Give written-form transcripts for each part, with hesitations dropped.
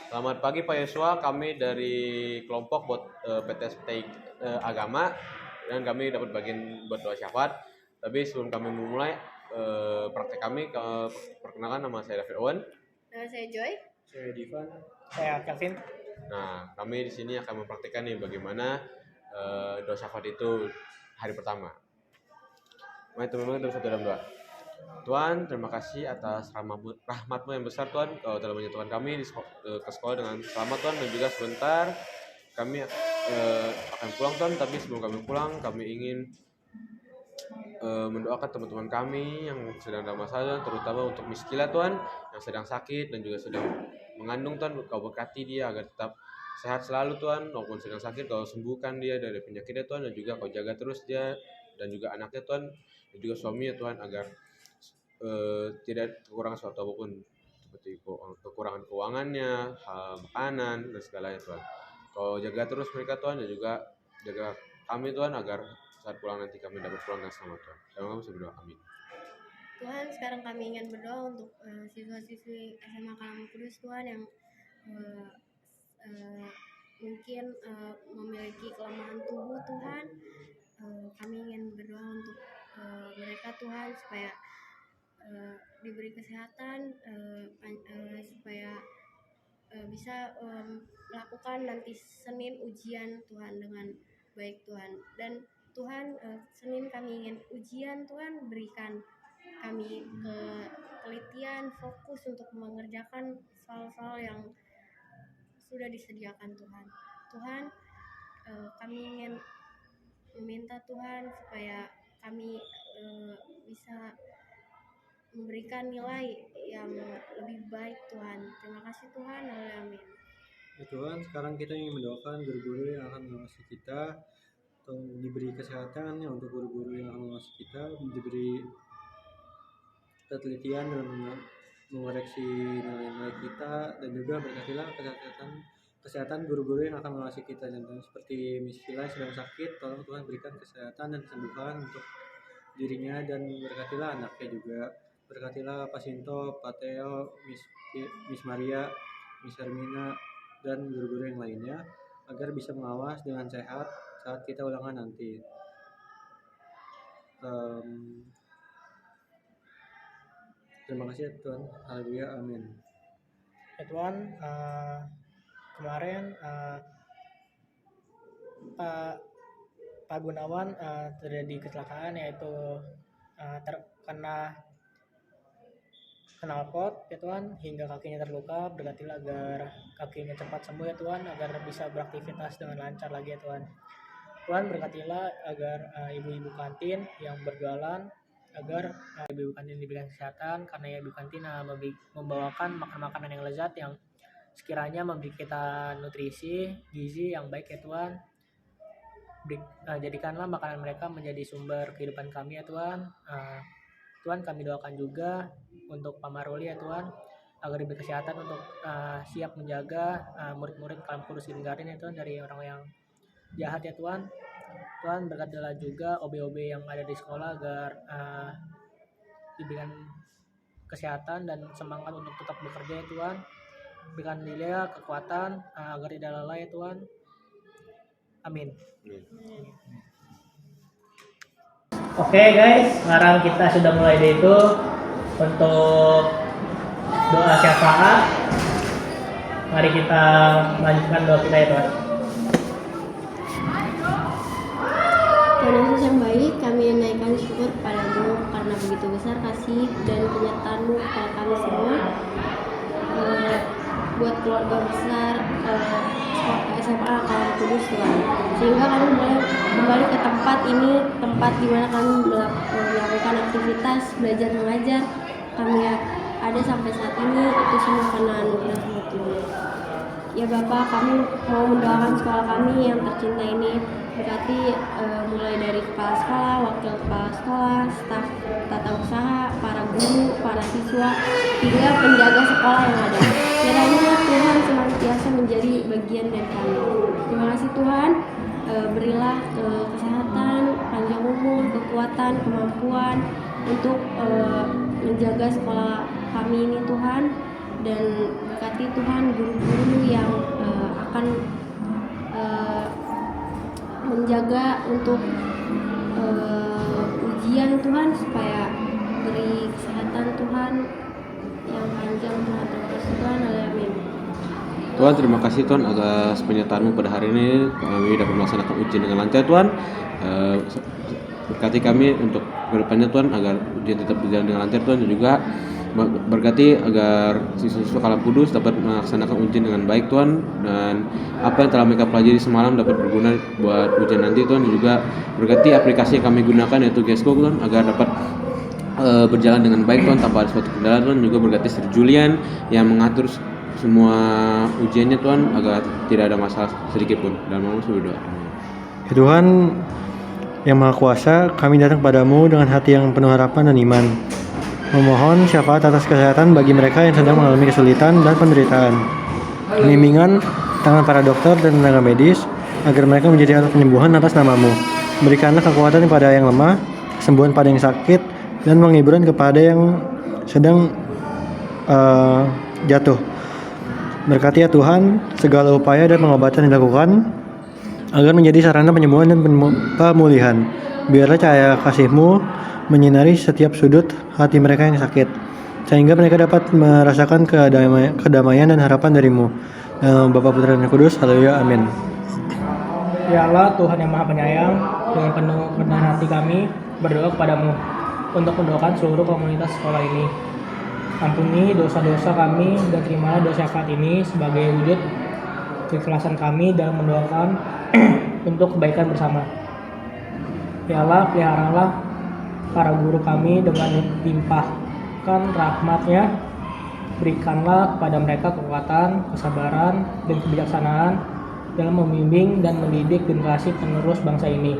Selamat pagi Pak Yosua, kami dari kelompok buat PTSP Agama dan kami dapat bagian buat doa syafaat. Tapi sebelum kami memulai praktek kami, perkenalkan nama saya David Owen. Nama saya Joy. Saya Divan. Saya Kevin. Nah, kami di sini akan mempraktikkan nih bagaimana doa syafaat itu hari pertama. Mari teman-teman terus satu dalam doa. Tuhan, terima kasih atas rahmat-Mu yang besar Tuhan, Kau telah menyatukan kami ke sekolah dengan selamat Tuhan, dan juga sebentar kami akan pulang Tuhan, tapi sebelum kami pulang kami ingin mendoakan teman-teman kami yang sedang dalam masalah, terutama untuk Miskila Tuhan yang sedang sakit dan juga sedang mengandung Tuhan. Kau berkati dia agar tetap sehat selalu Tuhan, maupun sedang sakit Kau sembuhkan dia dari penyakitnya Tuhan, dan juga Kau jaga terus dia dan juga anaknya Tuhan, dan juga suaminya Tuhan, agar tidak kekurangan suatu apapun, seperti kekurangan keuangannya, makanan dan segalanya Tuhan. Kau jaga terus mereka Tuhan, dan juga jaga kami Tuhan, agar saat pulang nanti kami dapat pulang dengan selamat Tuhan. Dan kami berdoa, amin. Tuhan, sekarang kami ingin berdoa untuk siswa-siswi SMA Kalam Kudus Tuhan yang mungkin memiliki kelemahan tubuh Tuhan. Kami ingin berdoa untuk mereka Tuhan, supaya diberi kesehatan, supaya bisa melakukan nanti Senin ujian Tuhan dengan baik Tuhan. Dan Tuhan, Senin kami ingin ujian Tuhan, berikan kami ketelitian, fokus untuk mengerjakan soal-soal yang sudah disediakan Tuhan. Tuhan, kami ingin meminta Tuhan supaya kami bisa memberikan nilai yang lebih baik Tuhan. Terima kasih Tuhan, amin. Ya Tuhan, sekarang kita ingin mendoakan guru-guru yang akan mengawasi kita, atau diberi kesehatan ya untuk guru-guru yang akan mengawasi kita, diberi ketelitian dalam mengoreksi nilai-nilai kita, dan juga berkatilah kesehatan guru-guru yang akan mengawasi kita. Dan seperti Miss Sheila sedang sakit, tolong Tuhan berikan kesehatan dan kesembuhan untuk dirinya, dan berkatilah anaknya juga. Berkatilah Pak Sinto, Pak Theo, Miss Maria, Miss Hermina, dan guru-guru yang lainnya, agar bisa mengawas dengan sehat saat kita ulangan nanti. Terima kasih ya Tuhan. Haleluya, amin. Ya Tuhan, kemarin Pak Gunawan terjadi kecelakaan, yaitu terkena knalpot ya Tuhan, hingga kakinya terluka. Berkatilah agar kakinya cepat sembuh ya Tuhan, agar bisa beraktivitas dengan lancar lagi ya Tuhan. Tuhan, berkatilah agar ibu-ibu kantin yang berjualan, agar ibu kantin diberikan kesehatan, karena ibu kantin membawakan makanan yang lezat yang sekiranya memberi kita nutrisi, gizi yang baik ya Tuhan. Jadikanlah makanan mereka menjadi sumber kehidupan kami ya Tuhan. Tuhan, kami doakan juga untuk Pak Maruli ya Tuhan, agar diberi kesehatan untuk siap menjaga murid-murid Kalam Kudus Kindergarten ya Tuhan dari orang yang jahat ya Tuhan. Tuhan, berkatilah juga OB-OB yang ada di sekolah, agar diberikan kesehatan dan semangat untuk tetap bekerja ya Tuhan. Berikan dia kekuatan agar tidak lelah ya Tuhan. Amin. Oke guys, sekarang kita sudah mulai itu untuk doa syafaat. Mari kita melanjutkan doa kita ya Tuhan. Tuhan Yesus yang baik, kami naikkan syukur kepadamu karena begitu besar kasih dan penyertaan-Mu kepada kami semua, buat keluarga besar SMA Kalam Kudus Tuhan, sehingga kami boleh kembali ke tempat ini, tempat di mana kami melakukan aktivitas belajar mengajar. Kami ada sampai saat ini, itu semua karena anugerah Tuhan. Ya Bapak, kami mau mendoakan sekolah kami yang tercinta ini. Berkati mulai dari kepala sekolah, wakil kepala sekolah, staf tata usaha, para guru, para siswa, hingga penjaga sekolah yang ada. Kiranya Tuhan senantiasa menjadi bagian dari kami. Terima kasih Tuhan, berilah kesehatan, panjang umur, kekuatan, kemampuan untuk menjaga sekolah kami ini Tuhan. dan berkati Tuhan guru-guru yang akan menjaga untuk ujian Tuhan, supaya beri kesehatan Tuhan yang panjang Tuhan. Terima kasih Tuhan, amin. Tuhan, terima kasih Tuhan atas penyertaan-Mu pada hari ini. Kami dapat melaksanakan ujian dengan lancar Tuhan. Berkati kami untuk kedepannya Tuhan, agar ujian tetap berjalan dengan lancar Tuhan, dan juga berkati agar siswa-siswa Kalam Kudus dapat melaksanakan ujian dengan baik Tuhan, dan apa yang telah mereka pelajari semalam dapat berguna buat ujian nanti Tuhan, dan juga berkati aplikasi yang kami gunakan yaitu Gesco Tuhan, agar dapat berjalan dengan baik Tuhan tanpa ada suatu kendala Tuhan. Juga berkati Sir Julian yang mengatur semua ujiannya Tuhan, agar tidak ada masalah sedikit pun. Dan mau berdoa. Ya Tuhan yang Maha Kuasa, kami datang padamu dengan hati yang penuh harapan dan iman, memohon syafaat atas kesehatan bagi mereka yang sedang mengalami kesulitan dan penderitaan, bimbingan tangan para dokter dan tenaga medis, agar mereka menjadi alat penyembuhan atas nama-Mu. Berikanlah kekuatan kepada yang lemah, kesembuhan pada yang sakit, dan penghiburan kepada yang sedang jatuh. Berkati ya Tuhan segala upaya dan pengobatan yang dilakukan, agar menjadi sarana penyembuhan dan pemulihan. Biarlah cahaya kasih-Mu menyinari setiap sudut hati mereka yang sakit, sehingga mereka dapat merasakan kedamaian dan harapan dari-Mu. Bapa, Putra, dan Roh Kudus. Haleluya, amin. Ya Allah, Tuhan yang Maha Penyayang, dengan penuh kerendahan hati kami berdoa kepadamu untuk mendoakan seluruh komunitas sekolah ini. Ampuni dosa-dosa kami dan terimalah doa syafaat ini sebagai wujud keikhlasan kami dalam mendoakan untuk kebaikan bersama. Ya Allah, peliharalah para guru kami dengan limpahkan rahmat-Nya. Berikanlah kepada mereka kekuatan, kesabaran, dan kebijaksanaan dalam membimbing dan mendidik generasi penerus bangsa ini.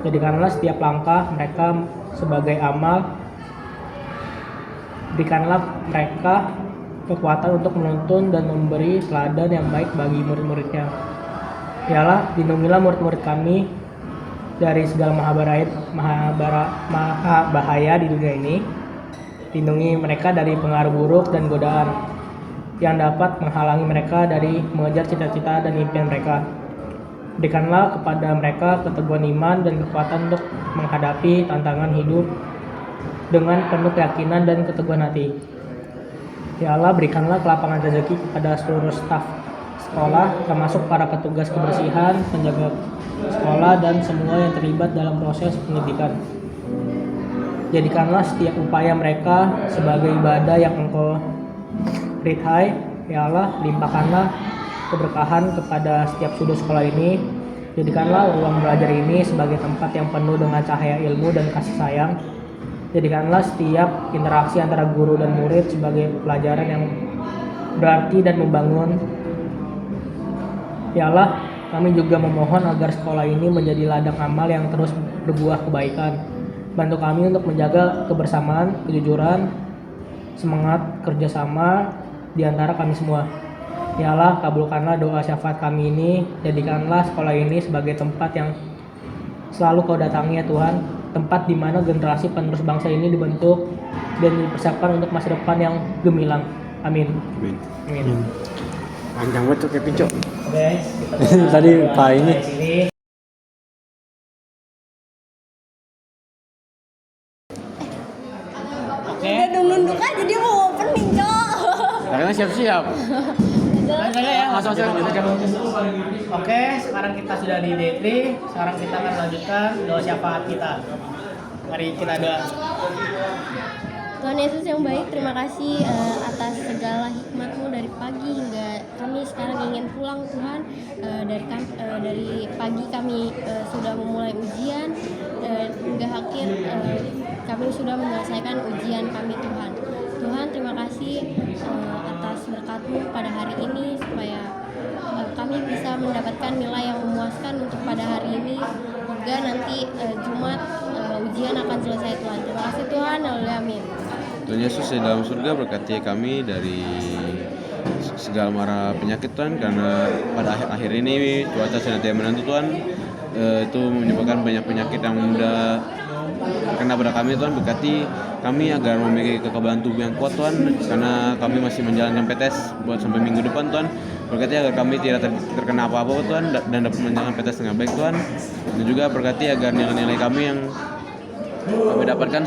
Jadikanlah setiap langkah mereka sebagai amal. Berikanlah mereka kekuatan untuk menuntun dan memberi teladan yang baik bagi murid-muridnya. Ya Allah, lindungilah murid-murid kami dari segala maha bahaya di dunia ini. Lindungi mereka dari pengaruh buruk dan godaan yang dapat menghalangi mereka dari mengejar cita-cita dan impian mereka. Berikanlah kepada mereka keteguhan iman dan kekuatan untuk menghadapi tantangan hidup dengan penuh keyakinan dan keteguhan hati. Ya Allah, berikanlah kelapangan rezeki kepada seluruh staf sekolah, termasuk para petugas kebersihan, penjaga sekolah, dan semua yang terlibat dalam proses pendidikan. Jadikanlah setiap upaya mereka sebagai ibadah yang Engkau ridhai. Ya Allah, limpahkanlah keberkahan kepada setiap sudut sekolah ini. Jadikanlah ruang belajar ini sebagai tempat yang penuh dengan cahaya ilmu dan kasih sayang. Jadikanlah setiap interaksi antara guru dan murid sebagai pelajaran yang berarti dan membangun. Ya Allah, kami juga memohon agar sekolah ini menjadi ladang amal yang terus berbuah kebaikan. Bantu kami untuk menjaga kebersamaan, kejujuran, semangat kerjasama di antara kami semua. Ya Allah, kabulkanlah doa syafaat kami ini. Jadikanlah sekolah ini sebagai tempat yang selalu Kau datangi ya Tuhan, tempat di mana generasi penerus bangsa ini dibentuk dan dipersiapkan untuk masa depan yang gemilang. Amin. Amin. Panjang banget tuh kayak pincok. Oke, Tadi Pak ini. Udah nunduk aja, dia mau opening Cok. Karena siap-siap. Saya ya, Oke, sekarang kita sudah di day 3. Sekarang kita akan lanjutkan doa syafaat kita. Mari kita doa. Tuhan Yesus yang baik, terima kasih atas segala hikmat-Mu dari pagi hingga kami sekarang ingin pulang Tuhan. Dari pagi kami sudah memulai ujian, hingga akhir kami sudah menyelesaikan ujian kami Tuhan. Tuhan, terima kasih atas berkat-Mu pada hari ini, supaya kami bisa mendapatkan nilai yang memuaskan untuk pada hari ini, hingga nanti Jumat ujian akan selesai Tuhan. Terima kasih Tuhan, haleluya, amin. Tuhan Yesus yang dalam surga, berkati kami dari segala mara penyakit Tuhan, karena pada akhir-akhir ini cuaca sedang tidak menentu Tuhan, itu menyebabkan banyak penyakit yang mudah kena pada kami Tuhan, berkati kami agar memiliki kekebalan tubuh yang kuat Tuhan, karena kami masih menjalankan PTS buat sampai minggu depan Tuhan. Berkati agar kami tidak terkena apa-apa Tuhan, dan dapat menjalankan PTS dengan baik Tuhan. Dan juga berkati agar nilai-nilai kami yang kami dapatkan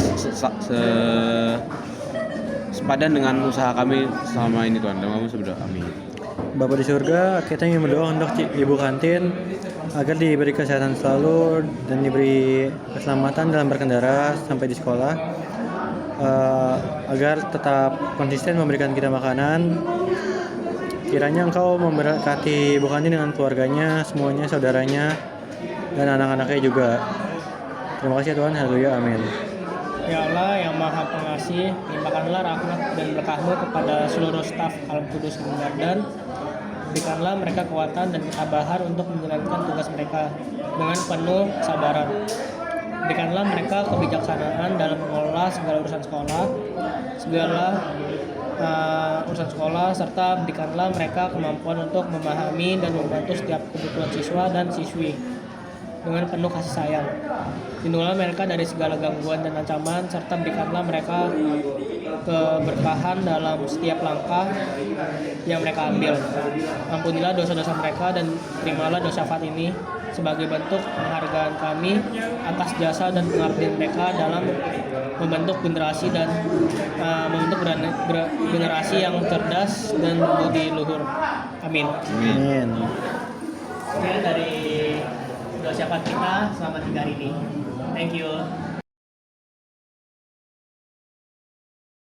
sepadan dengan usaha kami selama ini Tuhan. Dan kami berdoa, amin. Bapa di surga, kita ingin berdoa untuk Ibu Kantin agar diberi kesehatan selalu dan diberi keselamatan dalam berkendara sampai di sekolah, agar tetap konsisten memberikan kita makanan. Kiranya Engkau memberkati Ibu Kantin dengan keluarganya, semuanya, saudaranya, dan anak-anaknya juga. Terima kasih Tuhan, haleluya, amin. Ya Allah yang Maha Pengasih, limpahkanlah rahmat dan berkah-Mu kepada seluruh staf Alam Kudus Gunung Garden. Berikanlah mereka kekuatan dan ketabahan untuk menjalankan tugas mereka dengan penuh kesabaran. Berikanlah mereka kebijaksanaan dalam mengelola segala urusan sekolah, serta berikanlah mereka kemampuan untuk memahami dan membantu setiap kebutuhan siswa dan siswi dengan penuh kasih sayang. Lindungilah mereka dari segala gangguan dan ancaman, serta berikanlah mereka keberkahan dalam setiap langkah yang mereka ambil. Ampunilah dosa-dosa mereka dan terimalah doa syafaat ini sebagai bentuk penghargaan kami atas jasa dan pengabdian mereka dalam membentuk generasi generasi yang cerdas dan budi luhur. Amin. Amin. Sekian dari doa syafaat kita selama 3 hari ini. Thank you.